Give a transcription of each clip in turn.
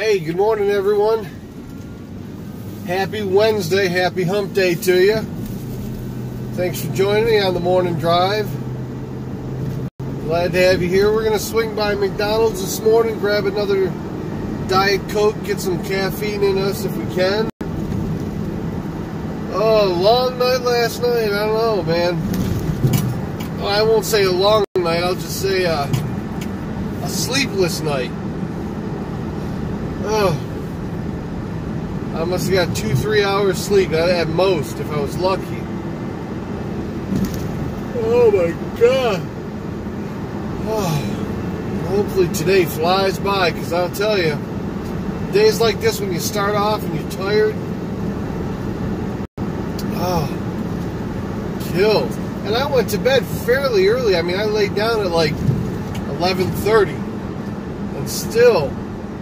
Hey, good morning, everyone. Happy Wednesday, happy hump day to you. Thanks for joining me on the morning drive. Glad to have you here. We're going to swing by McDonald's this morning, grab another Diet Coke, get some caffeine in us if we can. Oh, long night last night. I don't know, man. Well, I won't say a long night. I'll just say a sleepless night. Oh, I must have got 2-3 hours sleep at most if I was lucky. Oh my God. Oh, hopefully today flies by, because I'll tell you, days like this when you start off and you're tired, killed. And I went to bed fairly early. I mean, I laid down at like 11:30 and still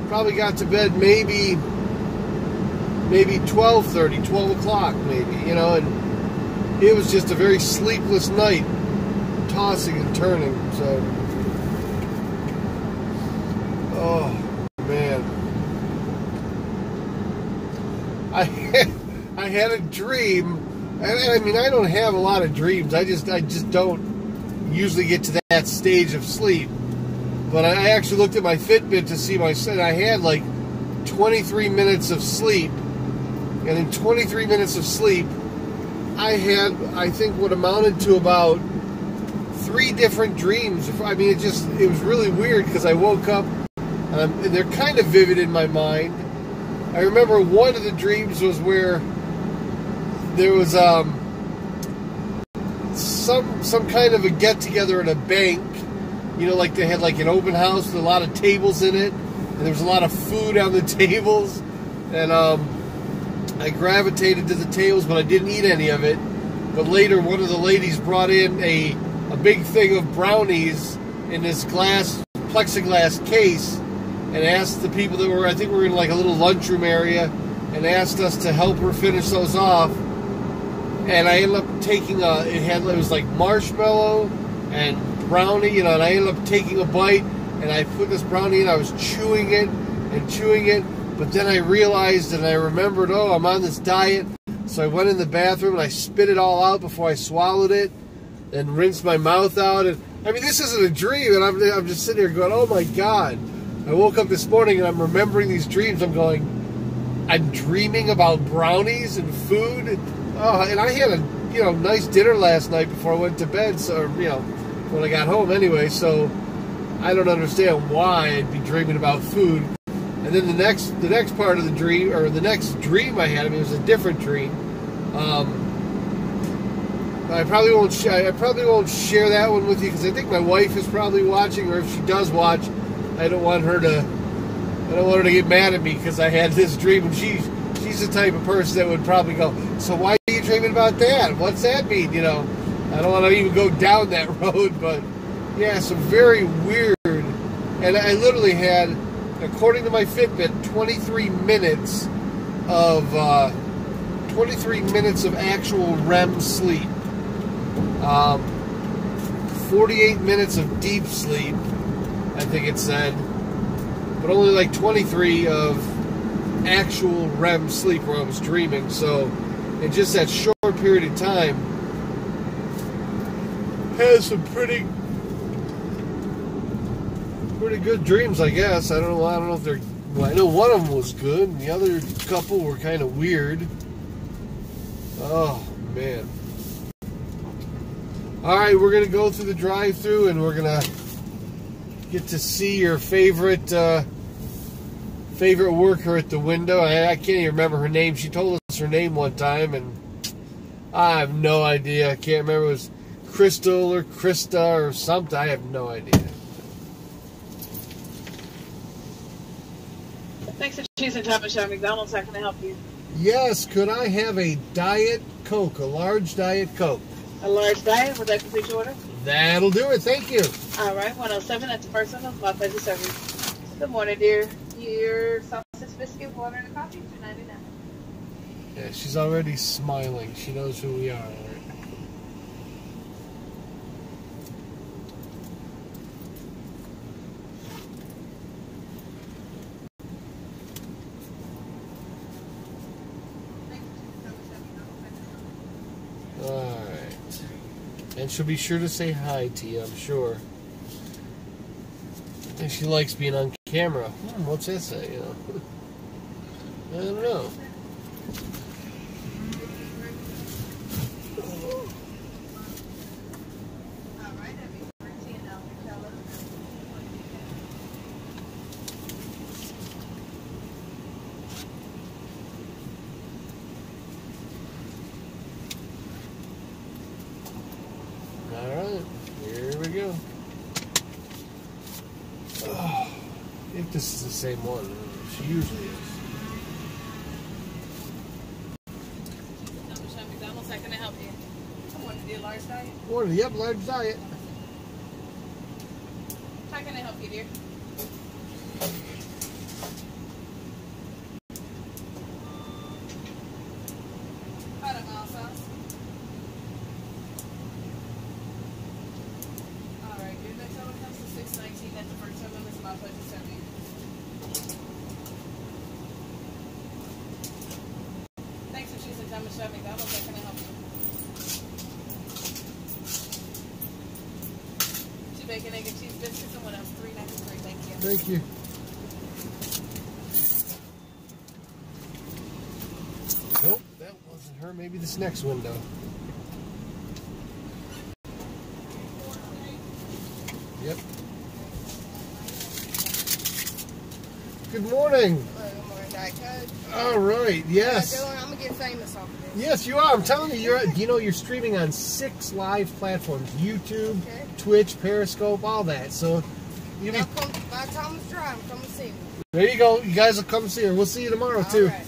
probably got to bed maybe 12:30, 12 o'clock maybe, you know, and it was just a very sleepless night, tossing and turning. So, oh man, I had a dream, and I mean, I don't have a lot of dreams. I just don't usually get to that stage of sleep. But I actually looked at my Fitbit to see my son. I had like 23 minutes of sleep. And in 23 minutes of sleep, I had, I think, what amounted to about 3 different dreams. I mean, it was really weird because I woke up, and they're kind of vivid in my mind. I remember one of the dreams was where there was some kind of a get-together at a bank. You know, like they had like an open house with a lot of tables in it, and there was a lot of food on the tables, and I gravitated to the tables, but I didn't eat any of it. But later, one of the ladies brought in a big thing of brownies in this plexiglass case, and asked the people that were, I think we were in like a little lunchroom area, and asked us to help her finish those off. And I ended up taking it was like marshmallow and brownie, you know, and I ended up taking a bite, and I put this brownie in, I was chewing it, but then I realized and I remembered, oh, I'm on this diet, so I went in the bathroom and I spit it all out before I swallowed it, and rinsed my mouth out, and I mean, this isn't a dream, and I'm just sitting here going, oh my God. I woke up this morning and I'm remembering these dreams, I'm going, I'm dreaming about brownies and food, and I had a, you know, nice dinner last night before I went to bed, so, you know, when I got home anyway, so I don't understand why I'd be dreaming about food. And then the next part of the dream, or the next dream I had, I mean, it was a different dream. I probably won't share that one with you, because I think my wife is probably watching, or if she does watch, I don't want her to get mad at me because I had this dream, and she's the type of person that would probably go, so why are you dreaming about that? What's that mean? You know, I don't want to even go down that road, but yeah, some very weird, and I literally had, according to my Fitbit, 23 minutes of actual REM sleep, 48 minutes of deep sleep, I think it said, but only like 23 of actual REM sleep where I was dreaming. So in just that short period of time, has some pretty good dreams, I guess. I don't know if they're, well, I know one of them was good, and the other couple were kind of weird. Oh man. Alright, we're gonna go through the drive-thru, and we're gonna get to see your favorite worker at the window. I can't even remember her name. She told us her name one time, and I have no idea. I can't remember. It was Crystal or Krista or something. I have no idea. Thanks for choosing Top and Shop McDonald's. How can I help you? Yes, could I have a Diet Coke, a large Diet Coke? A large diet? Would that complete your order? That'll do it. Thank you. All right, 107. That's the first one. My pleasure serving. Good morning, dear. Your sausage biscuit, water, and a coffee, $2.99. Yeah, she's already smiling. She knows who we are. And she'll be sure to say hi to you, I'm sure. And she likes being on camera. What's that say, you know? I don't know. Alright, here we go. Oh, if this is the same one, she usually is. McDonald's, how can I help you? I wanted to do a large diet. Order, yep, large diet. How can I help you, dear? Hot and mild sauce. Alright, dude, that total comes to $6.19. That's the first time it's my pleasure to serve you. Thanks for choosing Thomas Shaw McDonald's. How can I help you? Two bacon, egg, and cheese biscuits, and what else? $3.93. Thank you. Thank you. Nope, that wasn't her. Maybe this next window. Yep. Good morning. Good morning, Diet Coke. All right. Yes. How you doing? I'm gonna get famous off of this. Yes, you are. I'm telling you, you're streaming on 6 live platforms: YouTube, Okay. Twitch, Periscope, all that. So, you Now come by Thomas Drive. Come and see me. there you go. You guys will come see her. We'll see you tomorrow too. All right.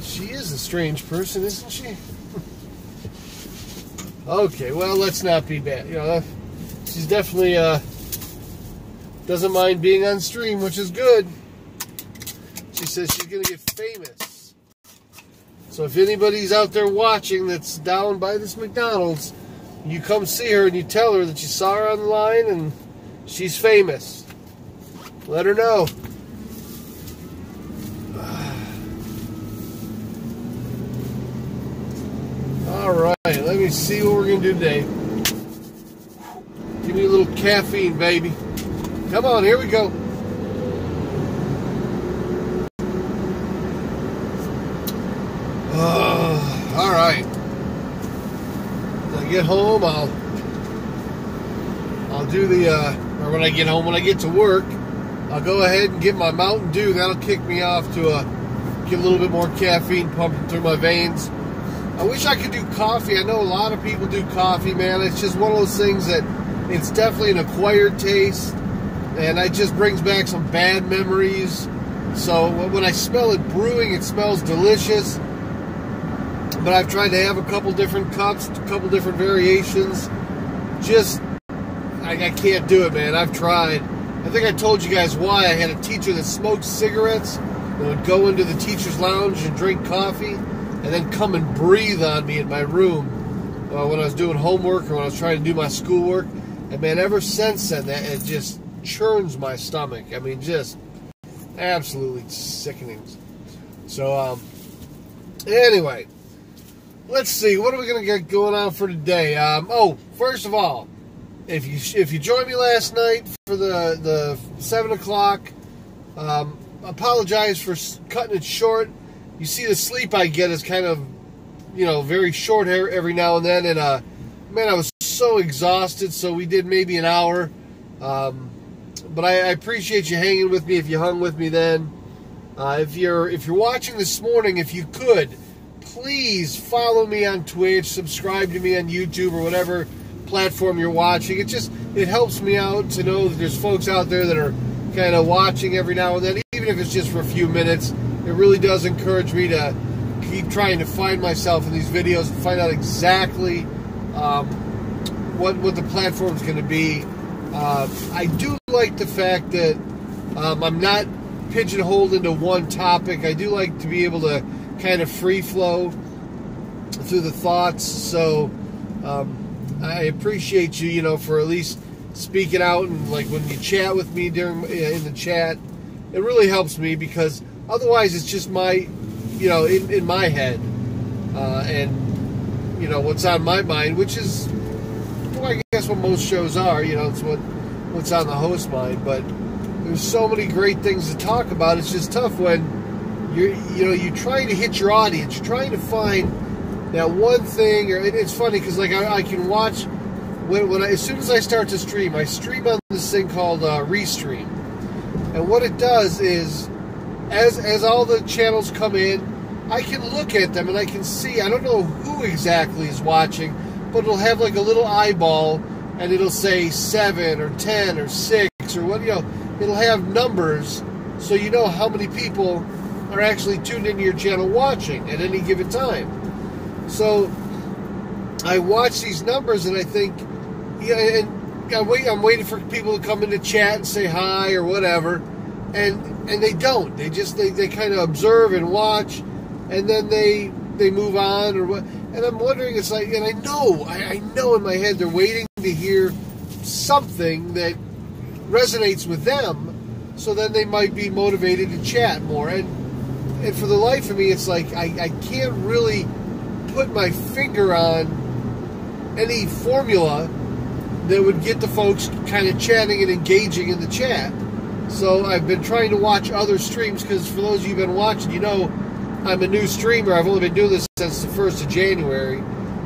She is a strange person, isn't she? Okay, well, let's not be bad. You know, she's definitely doesn't mind being on stream, which is good. She says she's gonna get famous. So if anybody's out there watching that's down by this McDonald's, you come see her and you tell her that you saw her on the line and she's famous. Let her know. All right, let me see what we're going to do today. Give me a little caffeine, baby. Come on, here we go. All right. When I get home, I'll do the, or when I get home, when I get to work, I'll go ahead and get my Mountain Dew. That'll kick me off to get a little bit more caffeine pumping through my veins. I wish I could do coffee. I know a lot of people do coffee, man. It's just one of those things that it's definitely an acquired taste, and it just brings back some bad memories. So when I smell it brewing, it smells delicious. But I've tried to have a couple different cups, a couple different variations. Just, I can't do it, man. I've tried. I think I told you guys why. I had a teacher that smoked cigarettes and would go into the teacher's lounge and drink coffee, and then come and breathe on me in my room when I was doing homework or when I was trying to do my schoolwork. And man, ever since then, it just churns my stomach. I mean, just absolutely sickening. So, anyway, let's see. What are we going to get going on for today? First of all, if you joined me last night for the 7 o'clock, apologize for cutting it short. You see, the sleep I get is kind of, very short every now and then. And, man, I was so exhausted, so we did maybe an hour. But I appreciate you hanging with me if you hung with me then. If you're watching this morning, if you could, please follow me on Twitch, subscribe to me on YouTube or whatever platform you're watching. It helps me out to know that there's folks out there that are kind of watching every now and then, even if it's just for a few minutes. It really does encourage me to keep trying to find myself in these videos and find out exactly what the platform's going to be. I do like the fact that I'm not pigeonholed into one topic. I do like to be able to kind of free flow through the thoughts. So I appreciate you, for at least speaking out, and like when you chat with me in the chat, it really helps me, because otherwise it's just my in my head, and what's on my mind, which is, well, I guess what most shows are. It's what's on the host's mind. But there's so many great things to talk about. It's just tough when you're trying to hit your audience. You're trying to find that one thing. Or it's funny because I can watch as soon as I start to stream, I stream on this thing called Restream, and what it does is, as all the channels come in, I can look at them and I can see. I don't know who exactly is watching, but it'll have like a little eyeball, and it'll say 7 or 10 or 6 or what. It'll have numbers, so you know how many people are actually tuned into your channel watching at any given time. So I watch these numbers and I think, and I'm waiting for people to come into chat and say hi or whatever, and they don't. They just they kind of observe and watch, and then they move on or what. And I'm wondering, it's like, and I know in my head they're waiting to hear something that resonates with them, so then they might be motivated to chat more. And for the life of me, it's like I can't really put my finger on any formula that would get the folks kind of chatting and engaging in the chat. So I've been trying to watch other streams, because for those of you who've been watching, I'm a new streamer. I've only been doing this since the 1st of January.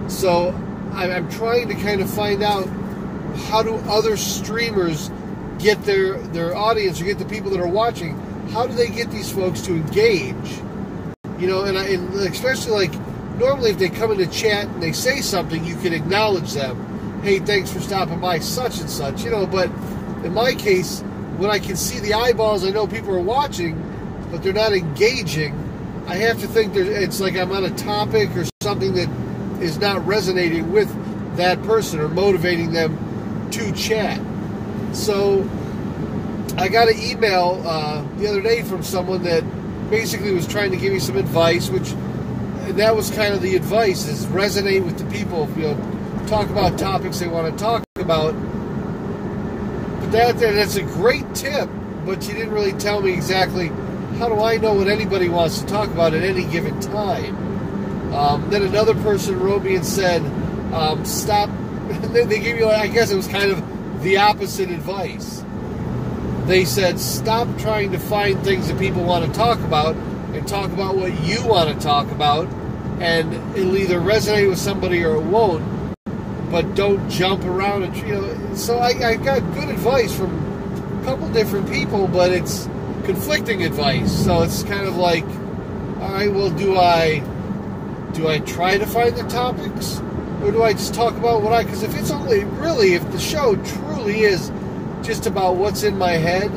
So I'm trying to kind of find out, how do other streamers get their audience, or get the people that are watching, how do they get these folks to engage? And especially normally if they come into chat and they say something, you can acknowledge them. Hey, thanks for stopping by, such and such, but in my case, when I can see the eyeballs, I know people are watching, but they're not engaging. I have to think it's like I'm on a topic or something that is not resonating with that person or motivating them to chat. So I got an email the other day from someone that basically was trying to give me some advice, which that was kind of the advice, is resonate with the people, talk about topics they want to talk about. But that's a great tip, but you didn't really tell me exactly, how do I know what anybody wants to talk about at any given time? Then another person wrote me and said, stop. They gave me, I guess it was kind of the opposite advice. They said, stop trying to find things that people want to talk about, and talk about what you want to talk about, and it'll either resonate with somebody or it won't, but don't jump around. And so I got good advice from a couple different people, but it's conflicting advice. So it's kind of like, all right, well, do I try to find the topics, or do I just talk about because if it's if the show truly is just about what's in my head,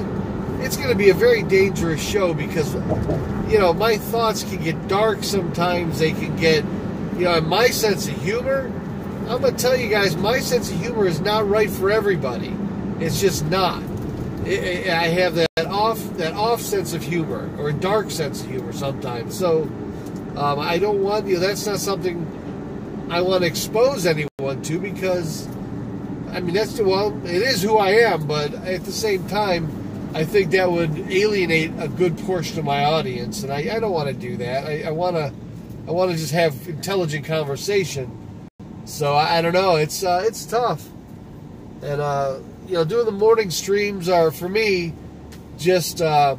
it's going to be a very dangerous show, because my thoughts can get dark sometimes. They can get, and my sense of humor, I'm going to tell you guys, my sense of humor is not right for everybody. It's just not. I have that off sense of humor, or a dark sense of humor sometimes. So I don't want, that's not something I want to expose anyone to, because it is who I am, but at the same time, I think that would alienate a good portion of my audience, and I don't want to do that. I want to just have intelligent conversation. So I don't know. It's tough, and doing the morning streams are, for me, just they're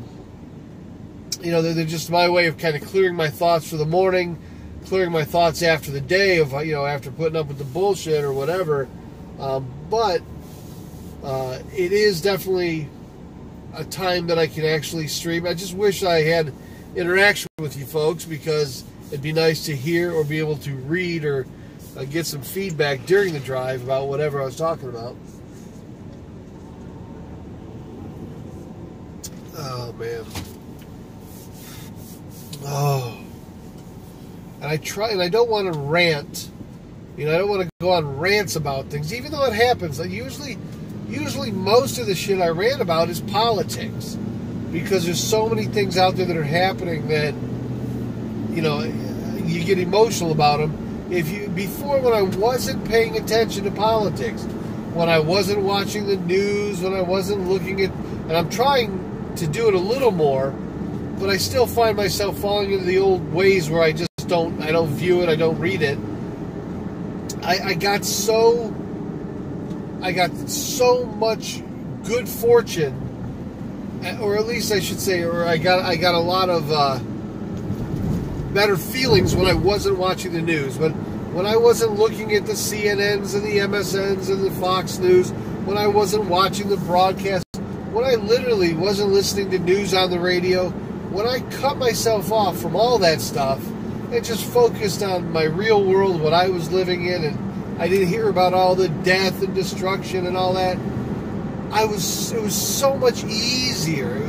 just my way of kind of clearing my thoughts for the morning, clearing my thoughts after the day of after putting up with the bullshit or whatever. But it is definitely a time that I can actually stream. I just wish I had interaction with you folks, because it'd be nice to hear or be able to read or get some feedback during the drive about whatever I was talking about. Oh, man. Oh. And I don't want to rant. I don't want to go on rants about things, even though it happens. Usually most of the shit I rant about is politics, because there's so many things out there that are happening that, you get emotional about them. Before, when I wasn't paying attention to politics, when I wasn't watching the news, when I wasn't looking at, and I'm trying to do it a little more, but I still find myself falling into the old ways where I don't view it, I don't read it. I got so much good fortune, or at least I should say, or I got a lot of better feelings when I wasn't watching the news. But when I wasn't looking at the CNNs and the MSNs and the Fox News, when I wasn't watching the broadcast, when I literally wasn't listening to news on the radio, when I cut myself off from all that stuff and just focused on my real world, what I was living in, and I didn't hear about all the death and destruction and all that, it was so much easier. It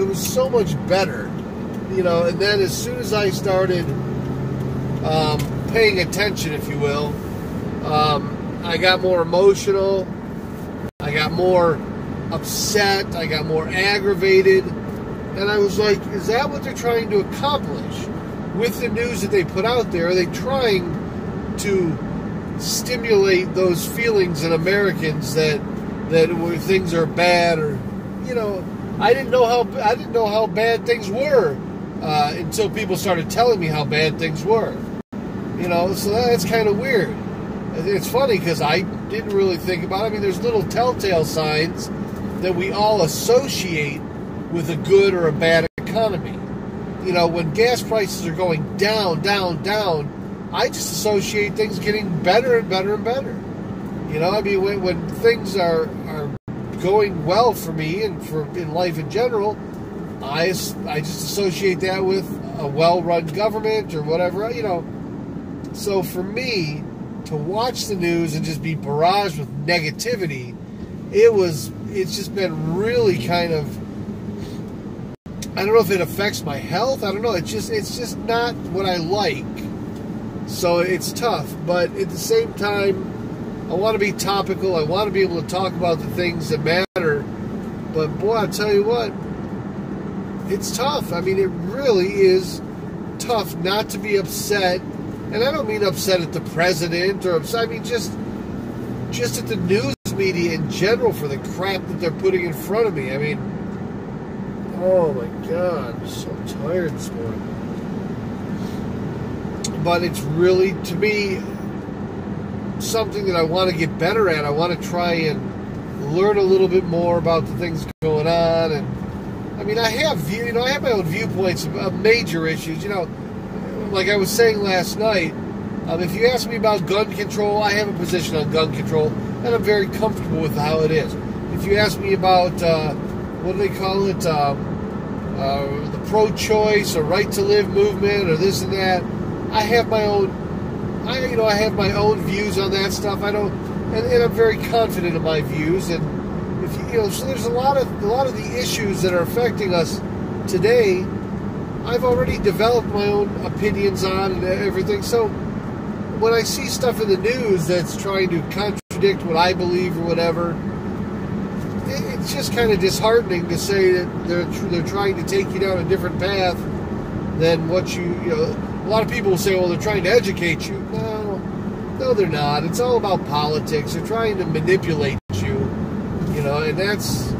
was so much better, you know. And then as soon as I started paying attention, if you will, I got more emotional. I got more upset. I got more aggravated. And I was like, is that what they're trying to accomplish with the news that they put out there? Are they trying to stimulate those feelings in Americans that things are bad? Or, you know, I didn't know how bad things were until people started telling me how bad things were. You know, so that's kind of weird. It's funny because I didn't really think about it. I mean, there's little telltale signs that we all associate with a good or a bad economy. You know, when gas prices are going down, down, down, I just associate things getting better and better and better. You know, I mean, when things are going well for me and in life in general, I just associate that with a well-run government or whatever, you know. So for me to watch the news and just be barraged with negativity, it's just been really kind of, I don't know if it affects my health. I don't know. It's just not what I like. So it's tough. But at the same time, I want to be topical. I want to be able to talk about the things that matter. But boy, I'll tell you what, it's tough. I mean, it really is tough not to be upset. And I don't mean upset at the president or upset. I mean just at the news media in general for the crap that they're putting in front of me. I mean, oh my God, I'm so tired this morning. But it's really, to me, something that I want to get better at. I want to try and learn a little bit more about the things going on. And I mean, I have my own viewpoints of major issues. You know, like I was saying last night, if you ask me about gun control, I have a position on gun control, and I'm very comfortable with how it is. If you ask me about what do they call it, the pro-choice or right-to-live movement or this and that, I have my own. I have my own views on that stuff. I don't, and I'm very confident in my views. And if so there's a lot of the issues that are affecting us today, I've already developed my own opinions on and everything. So when I see stuff in the news that's trying to contradict what I believe or whatever, it's just kind of disheartening to say that they're trying to take you down a different path than what you know. A lot of people will say, well, they're trying to educate you. No, they're not. It's all about politics. They're trying to manipulate you, you know, and that's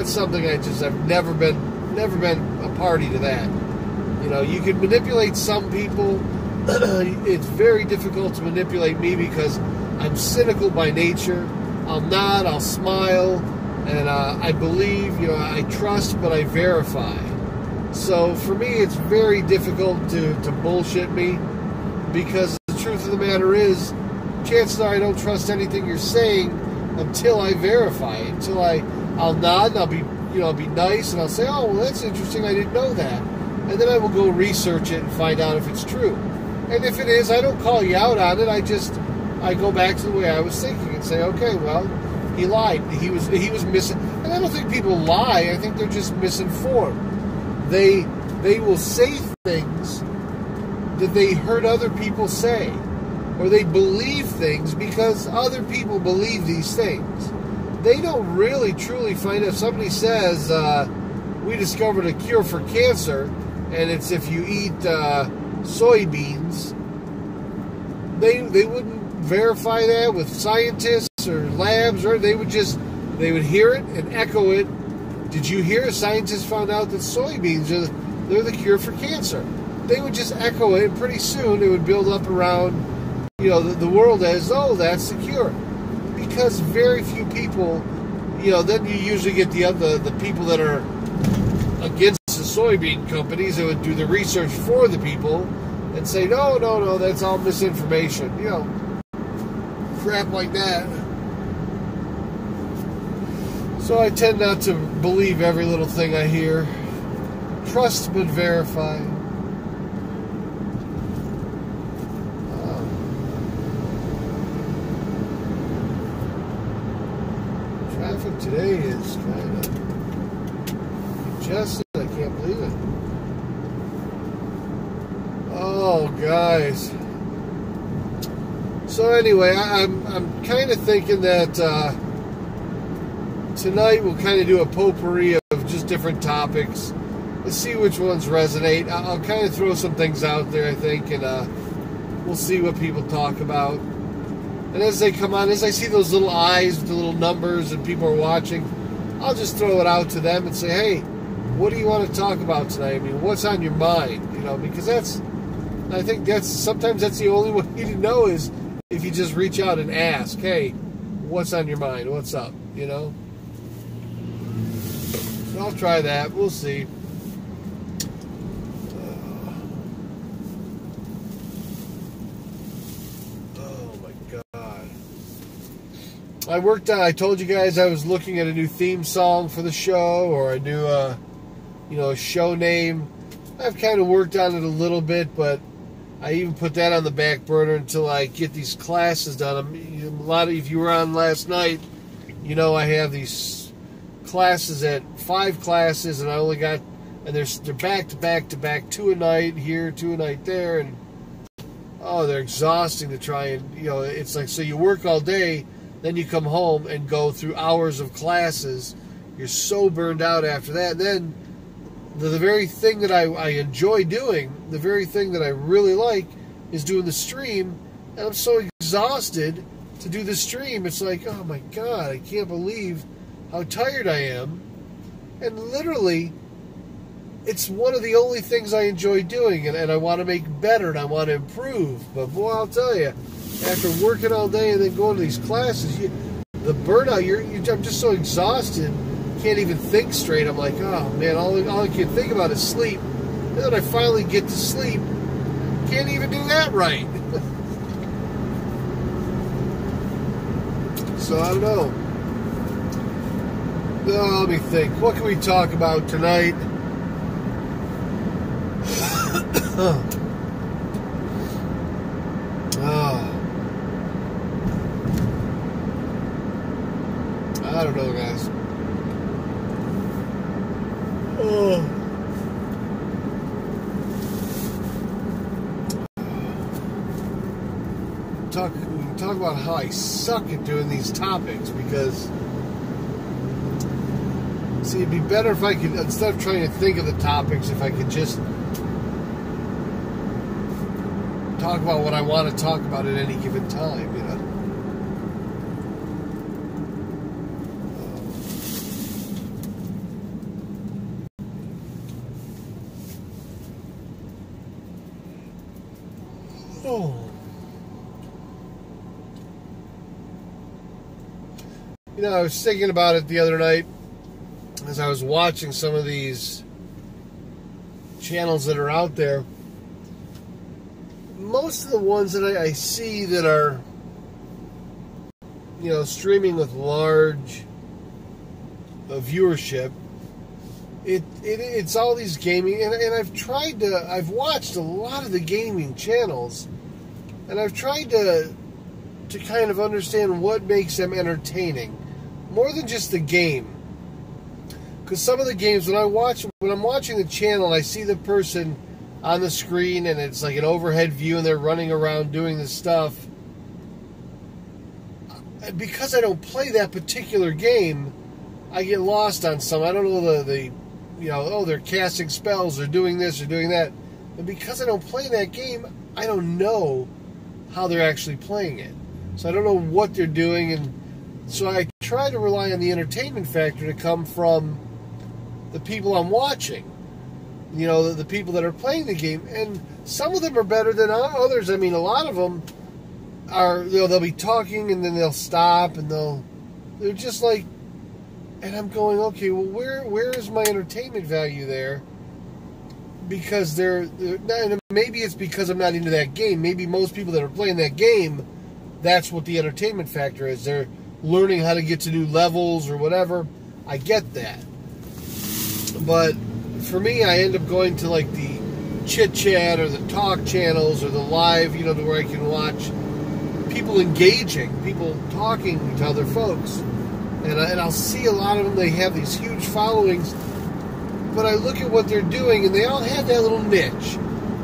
something I've never been a party to that. You know, you can manipulate some people. It's very difficult to manipulate me because I'm cynical by nature. I'll nod, I'll smile, and I believe, you know, I trust, but I verify. So for me, it's very difficult to bullshit me, because the truth of the matter is, chances are I don't trust anything you're saying until I verify it. Until I'll nod and I'll be nice and I'll say, oh, well, that's interesting, I didn't know that. And then I will go research it and find out if it's true. And if it is, I don't call you out on it. I go back to the way I was thinking and say, okay, well, he lied. He was missing. And I don't think people lie. I think they're just misinformed. They will say things that they heard other people say, or they believe things because other people believe these things. They don't really truly find out. If somebody says, we discovered a cure for cancer, and it's if you eat soybeans, they wouldn't verify that with scientists or labs, or they would hear it and echo it did you hear scientists found out that soybeans they're the cure for cancer? They would just echo it, and pretty soon it would build up around, the world as, oh, that's the cure. Because very few people, then you usually get the people that are against the soybean companies that would do the research for the people and say, no, that's all misinformation. Crap like that. So I tend not to believe every little thing I hear. Trust but verify. Traffic today is kind of congested. I can't believe it. Oh, guys. So anyway, I'm kind of thinking that tonight we'll kind of do a potpourri of just different topics. Let's see which ones resonate. I'll kind of throw some things out there, I think, and we'll see what people talk about. And as they come on, as I see those little eyes with the little numbers and people are watching, I'll just throw it out to them and say, hey, what do you want to talk about tonight? I mean, what's on your mind? Because I think sometimes that's the only way to know is if you just reach out and ask, hey, what's on your mind? What's up? So I'll try that. We'll see. I told you guys I was looking at a new theme song for the show, or a new, a show name. I've kind of worked on it a little bit, but I even put that on the back burner until I get these classes done. If you were on last night, I have these classes 5 classes, and I only got, and they're back to back to back, 2 a night here, 2 a night there, and they're exhausting to try and, it's like, so you work all day, then you come home and go through hours of classes. You're so burned out after that. And then the very thing that I enjoy doing, the very thing that I really like, is doing the stream. And I'm so exhausted to do the stream. It's like, oh my God, I can't believe how tired I am. And literally, it's one of the only things I enjoy doing. And I want to make better and I want to improve. But boy, I'll tell you, after working all day and then going to these classes, the burnout, I'm just so exhausted, can't even think straight. I'm like, oh man, all I can think about is sleep. And then I finally get to sleep, can't even do that right. So I don't know. Let me think. What can we talk about tonight? I don't know, guys. We can talk about how I suck at doing these topics, because see, it'd be better if I could, instead of trying to think of the topics, if I could just talk about what I want to talk about at any given time, I was thinking about it the other night as I was watching some of these channels that are out there. Most of the ones that I see that are, streaming with large viewership, it's all these gaming, and I've watched a lot of the gaming channels, and I've tried to kind of understand what makes them entertaining, more than just the game. Because some of the games, when I'm watching the channel and I see the person on the screen and it's like an overhead view and they're running around doing this stuff, because I don't play that particular game, I get lost on some. I don't know they're casting spells or doing this or doing that. And because I don't play that game, I don't know how they're actually playing it. So I don't know what they're doing, and so I try to rely on the entertainment factor to come from the people I'm watching. You know, the people that are playing the game. And some of them are better than others. I mean, a lot of them are, you know, they'll be talking and then they'll stop and they're just like, and I'm going, okay, well, where is my entertainment value there? Because they're and maybe it's because I'm not into that game. Maybe most people that are playing that game, that's what the entertainment factor is. They're learning how to get to new levels or whatever. I get that. But for me, I end up going to like the chit chat or the talk channels or the live, you know, to where I can watch people engaging, people talking to other folks. And I'll see a lot of them, they have these huge followings, but I look at what they're doing and they all have that little niche.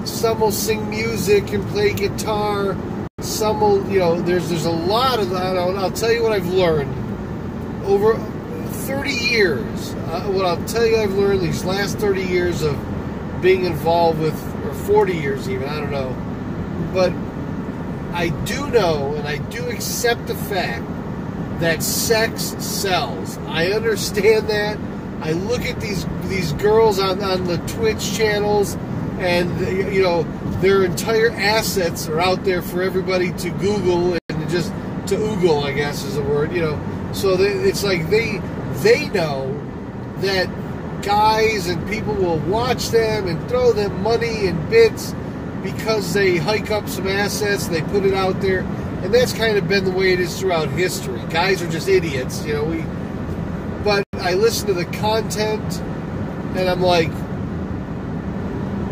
Some will sing music and play guitar. Some will, you know, there's a lot of that. I'll tell you what I've learned over 30 years. What I'll tell you I've learned these last 30 years of being involved with, or 40 years even, I don't know. But I do know and I do accept the fact that sex sells. I understand that. I look at these girls on the Twitch channels, and you know, their entire assets are out there for everybody to Google and just to oogle, I guess is the word. You know, so it's like they know that guys and people will watch them and throw them money and bits because they hike up some assets, they put it out there. And that's kind of been the way it is throughout history. Guys are just idiots, you know. But I listen to the content, and I'm like,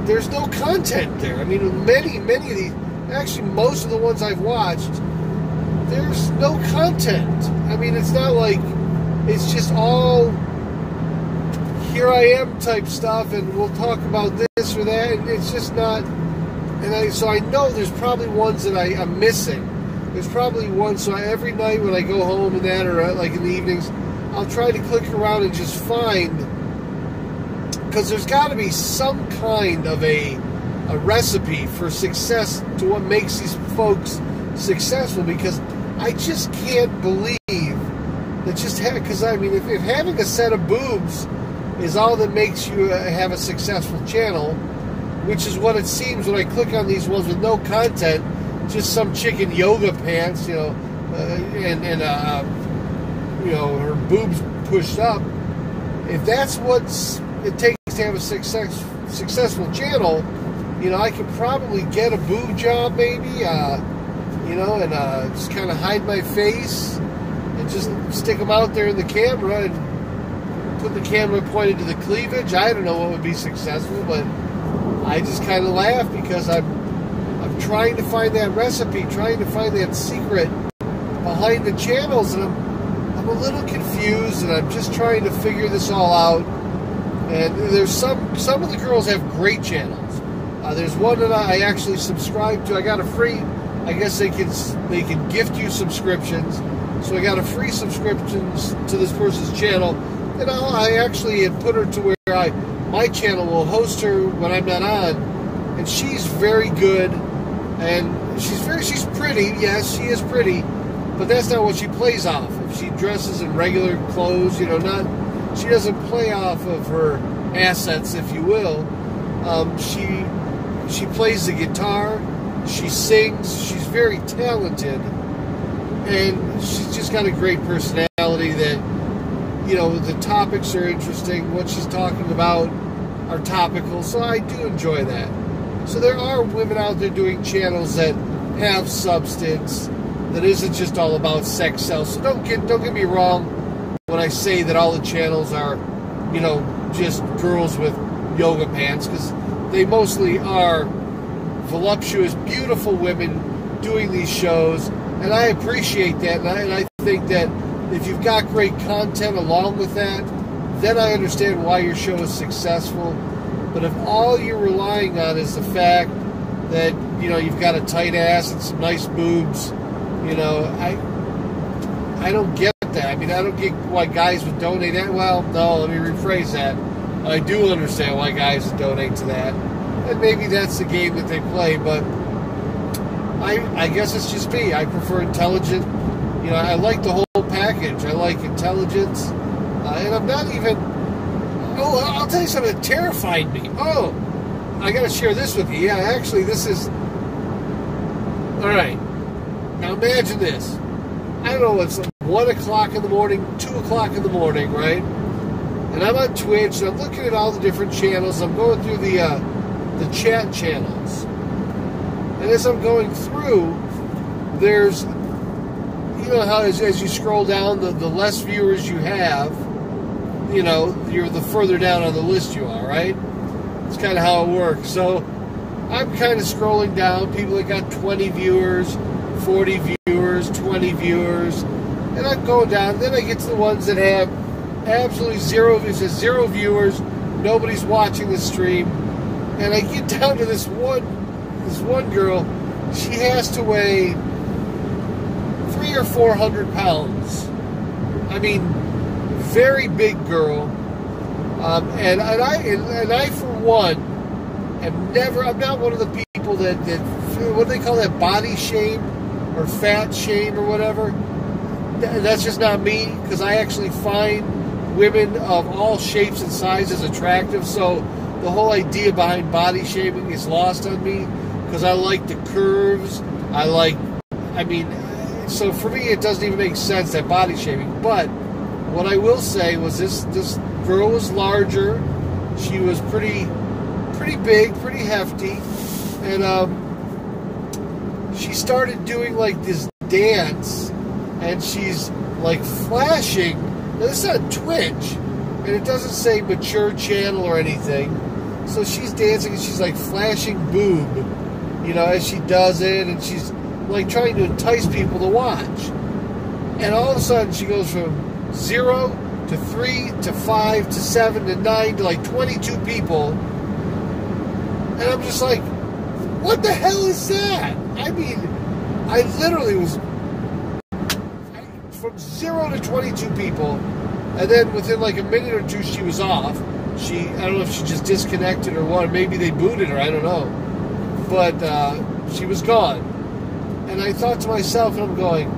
there's no content there. I mean, many of these, actually most of the ones I've watched, there's no content. I mean, it's not like, it's just all here I am type stuff, and we'll talk about this or that, and it's just not. And so I know there's probably ones that I'm missing. There's probably one, so every night when I go home and that, or like in the evenings, I'll try to click around and just find, because there's got to be some kind of a recipe for success to what makes these folks successful, because I just can't believe that because I mean, if having a set of boobs is all that makes you have a successful channel, which is what it seems when I click on these ones with no content, just some chick in yoga pants, you know, and you know, her boobs pushed up. If that's what it takes to have a successful channel, you know, I could probably get a boob job, maybe, you know, and just kind of hide my face and just stick them out there in the camera and put the camera pointed to the cleavage. I don't know what would be successful, but I just kind of laugh because I'm trying to find that recipe, trying to find that secret behind the channels, and I'm a little confused, and I'm just trying to figure this all out. And there's some of the girls have great channels. There's one that I actually subscribe to. I got a free, I guess they can gift you subscriptions. So I got a free subscription to this person's channel, and I actually had put her to where my channel will host her when I'm not on, and she's very good. And she's pretty, yes, she is pretty, but that's not what she plays off of. She dresses in regular clothes, you know, she doesn't play off of her assets, if you will. She plays the guitar, she sings, she's very talented, and she's just got a great personality that, you know, the topics are interesting, what she's talking about are topical, so I do enjoy that. So there are women out there doing channels that have substance, that isn't just all about sex sells. So don't get me wrong when I say that all the channels are, you know, just girls with yoga pants, because they mostly are voluptuous, beautiful women doing these shows, and I appreciate that, and I think that if you've got great content along with that, then I understand why your show is successful. But if all you're relying on is the fact that, you know, you've got a tight ass and some nice boobs, you know, I don't get that. I mean, I don't get why guys would donate that. Well, no, let me rephrase that. I do understand why guys would donate to that. And maybe that's the game that they play, but I guess it's just me. I prefer intelligent, you know, I like the whole package. I like intelligence. And I'm not even, Oh, I'll tell you something that terrified me. Oh, I got to share this with you. Yeah, actually, this is... All right. Now imagine this. I don't know, it's 1 o'clock in the morning, 2 o'clock in the morning, right? And I'm on Twitch, and I'm looking at all the different channels. I'm going through the chat channels. And as I'm going through, there's... You know how as you scroll down, the less viewers you have, you know, you're the further down on the list you are, right? It's kind of how it works. So I'm kind of scrolling down, people that got 20 viewers, 40 viewers, 20 viewers, and I'm going down. Then I get to the ones that have absolutely zero, it says 0 viewers, nobody's watching the stream, and I get down to this one girl. She has to weigh 300 or 400 pounds. I mean, very big girl. And I for one am never. I'm not one of the people that what do they call that, body shame or fat shame or whatever. That's just not me, because I actually find women of all shapes and sizes attractive. So the whole idea behind body shaming is lost on me, because I like the curves. So for me, it doesn't even make sense, that body shaming. But what I will say was this girl was larger. She was pretty big, pretty hefty, and she started doing like this dance, and she's like flashing. Now, this is on Twitch, and it doesn't say mature channel or anything. So she's dancing, and she's like flashing boob, you know, as she does it, and she's like trying to entice people to watch. And all of a sudden she goes from 0 to 3 to 5 to 7 to 9 to like 22 people. And I'm just like, what the hell is that? I mean, I literally was from 0 to 22 people, and then within like a minute or two she was off. I don't know if she just disconnected or what, or maybe they booted her, I don't know. But she was gone. And I thought to myself, and I'm going,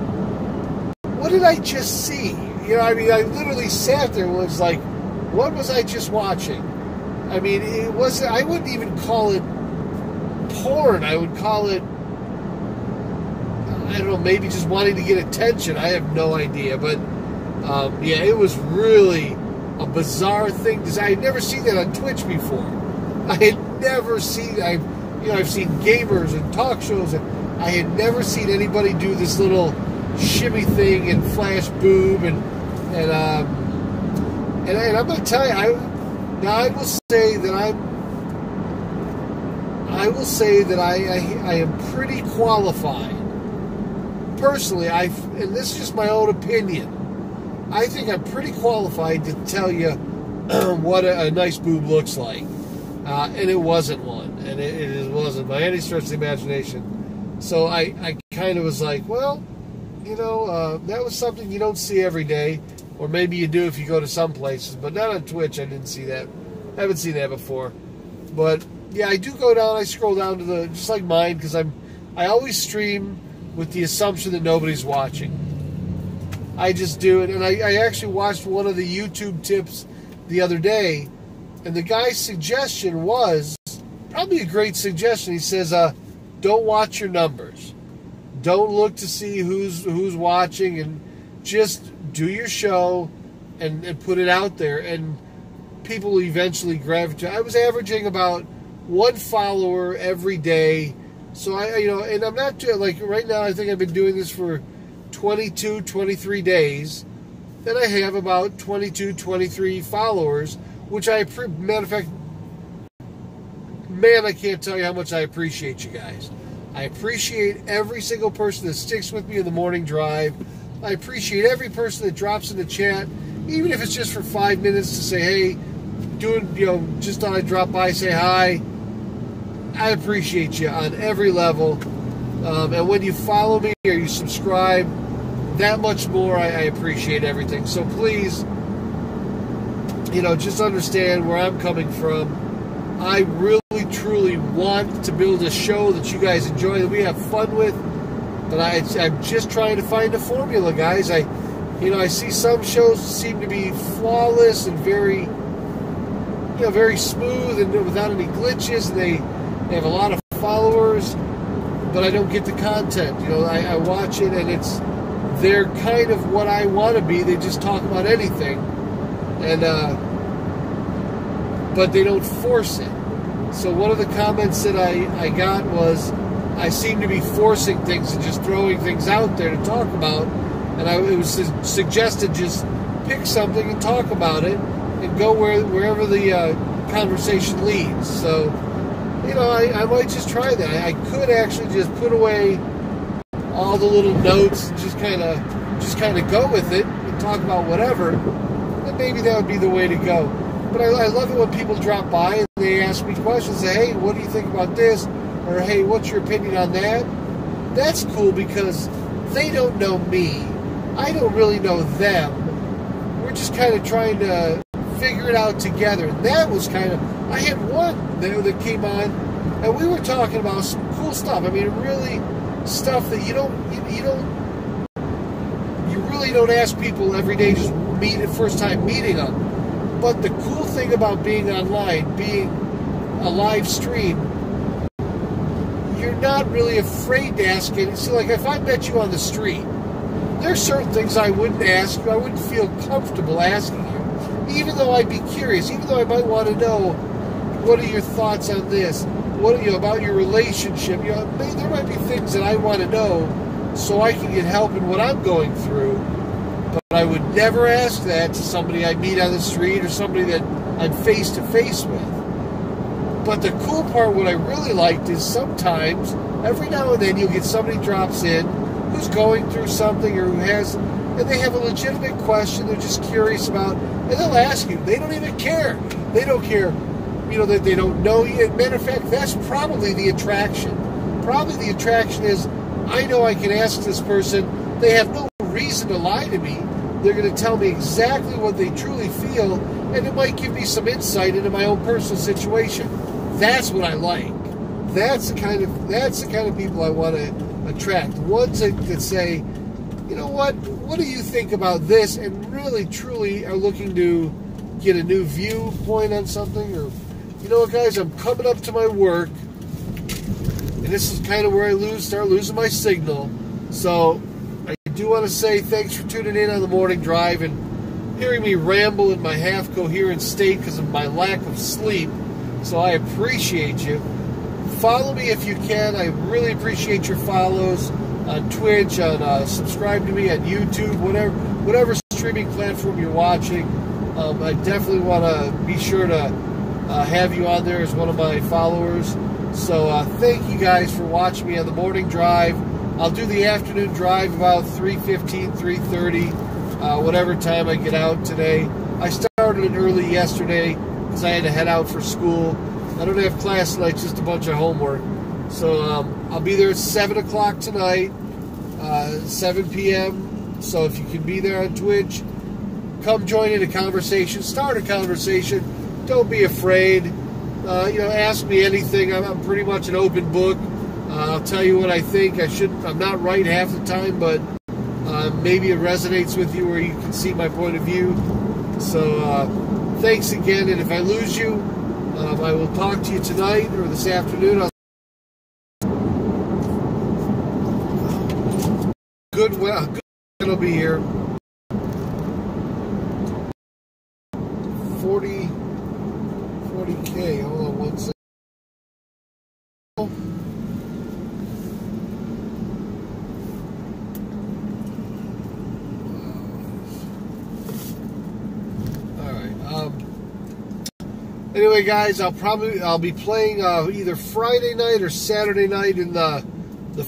what did I just see? You know, I mean, I literally sat there and was like, what was I just watching? I mean, I wouldn't even call it porn. I would call it, I don't know, maybe just wanting to get attention. I have no idea. But, yeah, it was really a bizarre thing. I had never seen that on Twitch before. I had never seen, I've seen gamers and talk shows, and I had never seen anybody do this little shimmy thing and flash boob, and I'm going to tell you, I will say that I am pretty qualified. Personally, and this is just my own opinion, I think I'm pretty qualified to tell you what a nice boob looks like. And it wasn't one, and it wasn't by any stretch of the imagination. So I kind of was like, well, you know, that was something you don't see every day, or maybe you do if you go to some places, but not on Twitch. I didn't see that. I haven't seen that before. But yeah, I do go down. I scroll down to just like mine, because I always stream with the assumption that nobody's watching. I just do it, and I actually watched one of the YouTube tips the other day, and the guy's suggestion was probably a great suggestion. He says, don't watch your numbers. Don't look to see who's watching, and just do your show and put it out there, and people will eventually gravitate. I was averaging about 1 follower every day. So and I'm not like right now, I think I've been doing this for 22, 23 days. Then I have about 22, 23 followers, which matter of fact, man, I can't tell you how much I appreciate you guys. I appreciate every single person that sticks with me in the morning drive. I appreciate every person that drops in the chat, even if it's just for 5 minutes to say, hey, just thought I'd drop by, say hi. I appreciate you on every level. And when you follow me or you subscribe, that much more, I appreciate everything. So please, just understand where I'm coming from. I really, truly want to build a show that you guys enjoy, that we have fun with. But I'm just trying to find a formula, guys. I see some shows seem to be flawless and very, very smooth and without any glitches. And they have a lot of followers, but I don't get the content. I watch it, and they're kind of what I want to be. They just talk about anything, and but they don't force it. So one of the comments that I got was, I seem to be forcing things and just throwing things out there to talk about, and it was suggested just pick something and talk about it and go wherever the conversation leads. So, I might just try that. I could actually just put away all the little notes and just kind of go with it and talk about whatever. And maybe that would be the way to go. But I love it when people drop by and they ask me questions. Say, hey, what do you think about this? Or, hey, what's your opinion on that? That's cool because they don't know me. I don't really know them. We're just kind of trying to figure it out together. And that was I had one there that came on, and we were talking about some cool stuff. I mean, really stuff that you really don't ask people every day, just first time meeting them. But the cool thing about being online, being a live stream, you're not really afraid to ask it. See, like if I met you on the street, there's certain things I wouldn't ask you. I wouldn't feel comfortable asking you, even though I'd be curious, even though I might want to know, what are your thoughts on this? What about your relationship? There might be things that I want to know so I can get help in what I'm going through. But I would never ask that to somebody I meet on the street or somebody that I'm face to face with. But the cool part, what I really liked, is sometimes, every now and then, you'll get somebody drops in who's going through something or and they have a legitimate question they're just curious about, and they'll ask you. They don't even care. They don't care, that they don't know you. Matter of fact, that's probably the attraction. Probably the attraction is, I know I can ask this person. They have no reason to lie to me. They're going to tell me exactly what they truly feel, and it might give me some insight into my own personal situation. That's what I like. That's the kind of people I want to attract. Ones that say, what do you think about this, and really truly are looking to get a new viewpoint on something. Or, what, guys, I'm coming up to my work, and this is kind of where I start losing my signal. So I do want to say thanks for tuning in on the morning drive and hearing me ramble in my half-coherent state because of my lack of sleep. So I appreciate you. Follow me if you can. I really appreciate your follows on Twitch, on subscribe to me on YouTube, whatever streaming platform you're watching. I definitely want to be sure to have you on there as one of my followers. So thank you guys for watching me on the morning drive. I'll do the afternoon drive about 3:15, 3:30, whatever time I get out today. I started it early yesterday because I had to head out for school. I don't have class tonight, just a bunch of homework. So I'll be there at 7 o'clock tonight, 7 p.m. So if you can be there on Twitch, come join in a conversation. Start a conversation. Don't be afraid. Ask me anything. I'm pretty much an open book. I'll tell you what I think. I'm not right half the time, but maybe it resonates with you where you can see my point of view. So thanks again. And if I lose you, I will talk to you tonight or this afternoon. Good will be here. 40K. Hold on one second. Anyway, guys, I'll be playing either Friday night or Saturday night in the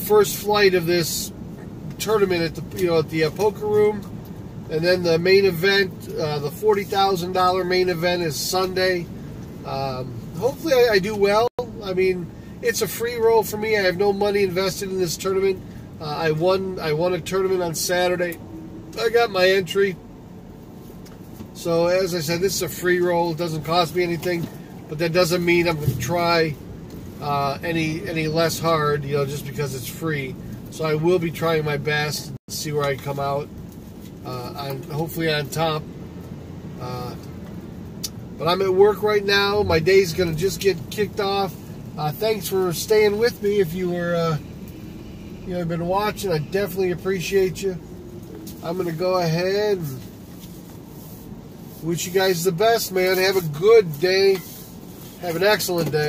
first flight of this tournament at the poker room, and then the main event, the $40,000 main event, is Sunday. Hopefully, I do well. I mean, it's a free roll for me. I have no money invested in this tournament. I won a tournament on Saturday. I got my entry. So, as I said, this is a free roll. It doesn't cost me anything, but that doesn't mean I'm going to try any less hard, just because it's free. So I will be trying my best to see where I come out, hopefully on top. But I'm at work right now. My day's going to just get kicked off. Thanks for staying with me. If you were, been watching, I definitely appreciate you. I'm going to go ahead and wish you guys the best, man. Have a good day. Have an excellent day.